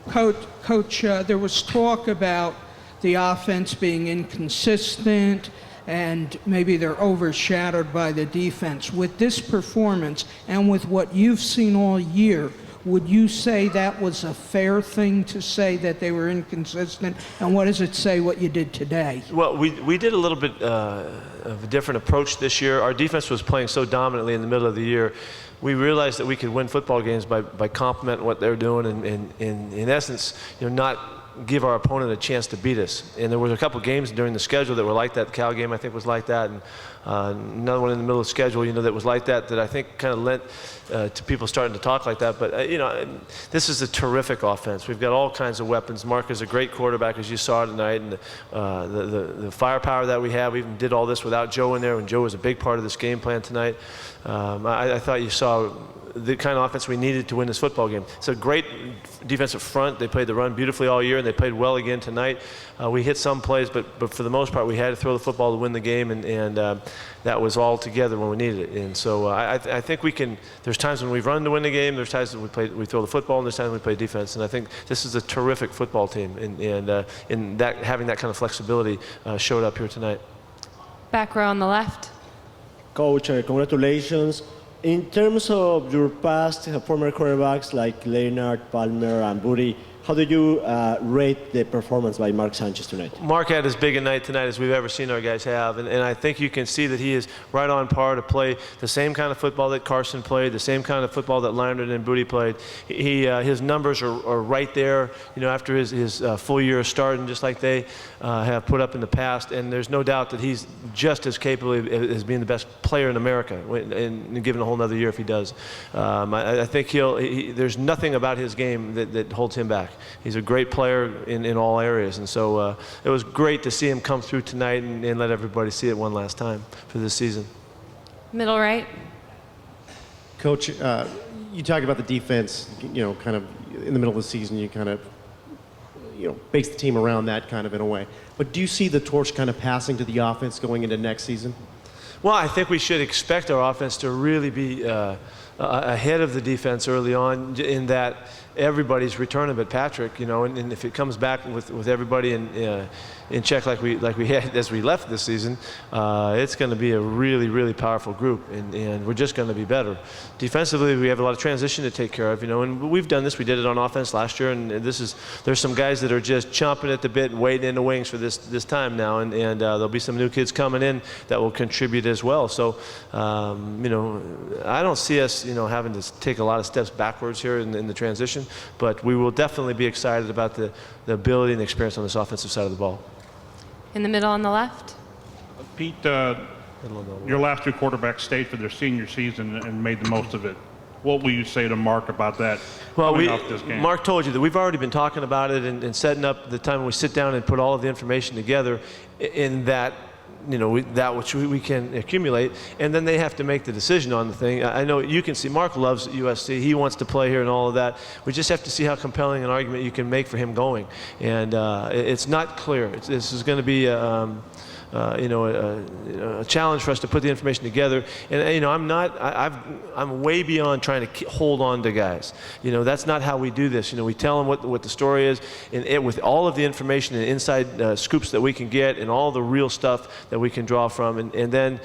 Coach, there was talk about the offense being inconsistent and maybe they're overshadowed by the defense. With this performance and with what you've seen all year, would you say that was a fair thing to say that they were inconsistent? And what does it say what you did today? Well, we did a little bit of a different approach this year. Our defense was playing so dominantly in the middle of the year. We realized that we could win football games by complementing what they're doing and in essence, not give our opponent a chance to beat us. And there was a couple games during the schedule that were like that. The Cal game, I think, was like that, and another one in the middle of the schedule, that was like that I think kind of lent to people starting to talk like that. But, this is a terrific offense. We've got all kinds of weapons. Mark is a great quarterback, as you saw tonight, and the firepower that we have. We even did all this without Joe in there, and Joe was a big part of this game plan tonight. I thought you saw the kind of offense we needed to win this football game. It's a great defensive front. They played the run beautifully all year, and they played well again tonight. We hit some plays, but for the most part, we had to throw the football to win the game, and that was all together when we needed it. And so I think we can. There's times when we've run to win the game. There's times when we throw the football, and there's times when we play defense. And I think this is a terrific football team, and that having that kind of flexibility showed up here tonight. Back row on the left. Coach, congratulations. In terms of your past former quarterbacks like Leonard, Palmer, and Booty, how do you rate the performance by Mark Sanchez tonight? Mark had as big a night tonight as we've ever seen our guys have, and I think you can see that he is right on par to play the same kind of football that Carson played, the same kind of football that Leonard and Booty played. His numbers are right there, after his full year of starting, just like they have put up in the past, and there's no doubt that he's just as capable as being the best player in America, and given a whole nother year if he does. I think there's nothing about his game that holds him back. He's a great player in all areas, and so it was great to see him come through tonight and let everybody see it one last time for this season. Middle right. Coach, you talk about the defense, kind of in the middle of the season, you kind of, base the team around that kind of in a way. But do you see the torch kind of passing to the offense going into next season? Well, I think we should expect our offense to really be ahead of the defense early on, in that everybody's returning but Patrick, and if it comes back with everybody in check like we had as we left this season, it's going to be a really, really powerful group, and we're just going to be better. Defensively, we have a lot of transition to take care of, and we've done this. We did it on offense last year, and there's some guys that are just chomping at the bit and waiting in the wings for this time now, and there'll be some new kids coming in that will contribute as well. So, I don't see us, having to take a lot of steps backwards here in the transition, but we will definitely be excited about the ability and the experience on this offensive side of the ball. In the middle on the left. Pete, your last two quarterbacks stayed for their senior season and made the most of it. What will you say to Mark about that? Well, off this game? Mark told you that we've already been talking about it and setting up the time when we sit down and put all of the information together in that, that which we can accumulate, and then they have to make the decision on the thing. I know you can see Mark loves USC. He wants to play here and all of that. We just have to see how compelling an argument you can make for him going. And it's not clear. This is going to be a challenge for us to put the information together. And I'm way beyond trying to hold on to guys. That's not how we do this. We tell them what the story is, and with all of the information and inside scoops that we can get, and all the real stuff that we can draw from, and then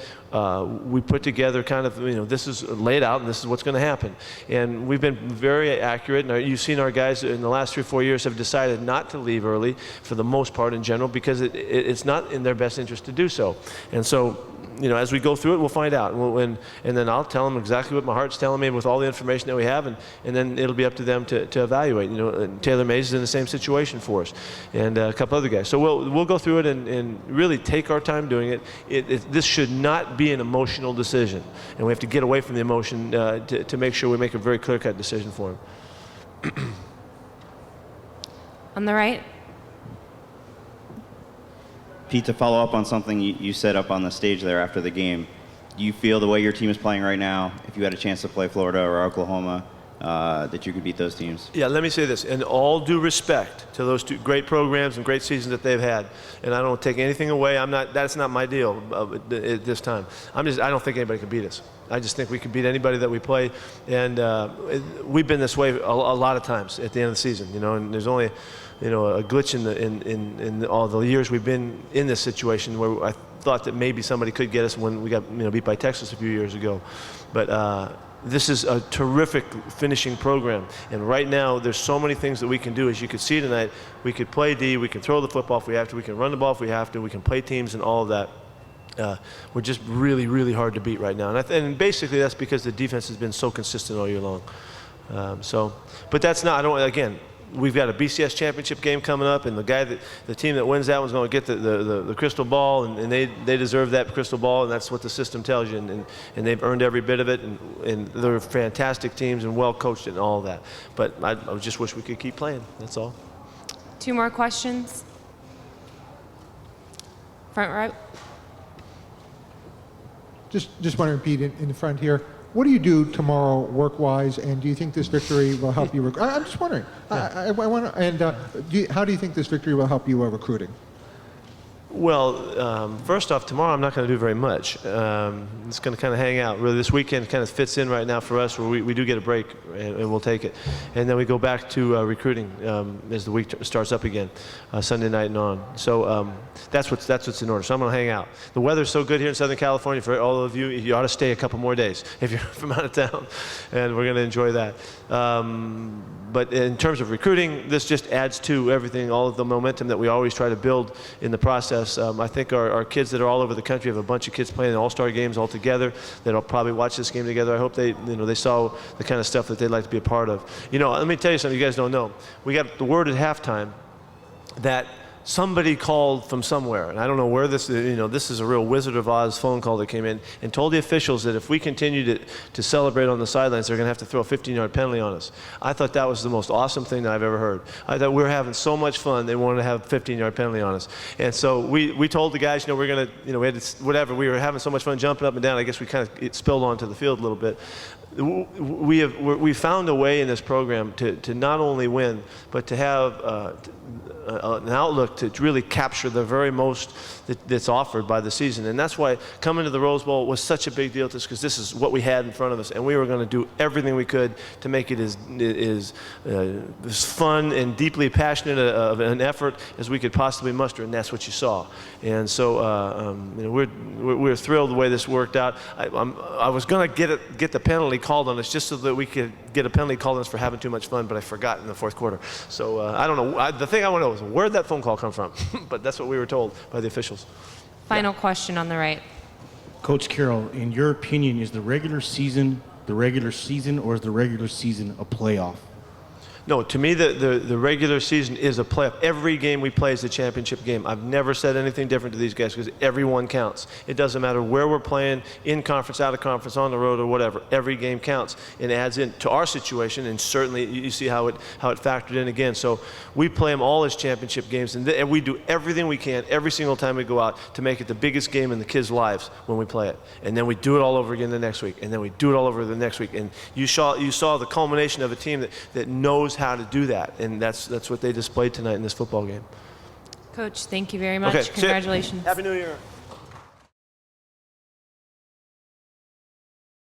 we put together kind of, this is laid out and this is what's going to happen. And we've been very accurate, and you've seen our guys in the last 3 or 4 years have decided not to leave early for the most part in general, because it's not in their best interest to do so. And so, as we go through it, we'll find out. And then I'll tell them exactly what my heart's telling me with all the information that we have, and then it'll be up to them to evaluate. Taylor Mays is in the same situation for us, and a couple other guys. So we'll go through it and really take our time doing it. This should not be an emotional decision, and we have to get away from the emotion to make sure we make a very clear-cut decision for him. On the right. Pete, to follow up on something you said up on the stage there after the game, do you feel the way your team is playing right now, if you had a chance to play Florida or Oklahoma, that you could beat those teams? Yeah, let me say this, in all due respect to those two great programs and great seasons that they've had, and I don't take anything away. That's not my deal at this time. I don't think anybody can beat us. I just think we can beat anybody that we play, and we've been this way a lot of times at the end of the season, you know. And there's only, you know, a glitch in all the years we've been in this situation where I thought that maybe somebody could get us when we got, you know, beat by Texas a few years ago, but. This is a terrific finishing program, and right now there's so many things that we can do. As you could see tonight, we could play D, we can throw the football if we have to, we can run the ball if we have to, we can play teams and all of that. We're just really, really hard to beat right now, and basically that's because the defense has been so consistent all year long. But that's not. I don't. Again, we've got a BCS championship game coming up, and the team that wins that one's going to get the crystal ball, and they deserve that crystal ball, and that's what the system tells you, and they've earned every bit of it, and they're fantastic teams and well coached and all that. But I just wish we could keep playing. That's all. 2 more questions. Front row. Just wondering, Pete, in the front here, what do you do tomorrow work-wise, and do you think this victory will help you? I'm just wondering. I want to, and how do you think this victory will help you recruiting? Well, first off, tomorrow I'm not going to do very much. It's going to kind of hang out. Really, this weekend kind of fits in right now for us, where we do get a break, and we'll take it. And then we go back to recruiting as the week starts up again, Sunday night and on. So that's what's in order. So I'm going to hang out. The weather's so good here in Southern California for all of you. You ought to stay a couple more days if you're from out of town, and we're going to enjoy that. But in terms of recruiting, this just adds to everything, all of the momentum that we always try to build in the process. I think our kids that are all over the country, have a bunch of kids playing in all-star games all together that'll probably watch this game together. I hope they saw the kind of stuff that they'd like to be a part of. You know, let me tell you something you guys don't know. We got the word at halftime that somebody called from somewhere, and I don't know where this is. You know, this is a real Wizard of Oz phone call that came in and told the officials that if we continue to celebrate on the sidelines, they're going to have to throw a 15-yard penalty on us. I thought that was the most awesome thing that I've ever heard. I thought we were having so much fun, they wanted to have a 15-yard penalty on us. And so we told the guys, we're going to, we had to, whatever, we were having so much fun jumping up and down. I guess we kind of it spilled onto the field a little bit. We found a way in this program to not only win, but to have an outlook to really capture the very most that's offered by the season. And that's why coming to the Rose Bowl was such a big deal to us, because this is what we had in front of us, and we were going to do everything we could to make it as fun and deeply passionate of an effort as we could possibly muster, and that's what you saw. And so we're thrilled the way this worked out. I was going to get the penalty called on us just so that we could get a penalty called on us for having too much fun, but I forgot in the fourth quarter. So I don't know. The thing I want to know is where'd that phone call come from? But that's what we were told by the officials. Final question on the right. Coach Carroll, in your opinion, is the regular season or is the regular season a playoff? No, to me, the regular season is a playoff. Every game we play is a championship game. I've never said anything different to these guys, because everyone counts. It doesn't matter where we're playing, in conference, out of conference, on the road, or whatever. Every game counts and adds into our situation, and certainly you see how it factored in again. So we play them all as championship games, and we do everything we can every single time we go out to make it the biggest game in the kids' lives when we play it. And then we do it all over again the next week, and then we do it all over the next week. And you saw the culmination of a team that knows how to do that, and that's what they displayed tonight in this football game. Coach, thank you very much. Okay, Congratulations. Happy New Year.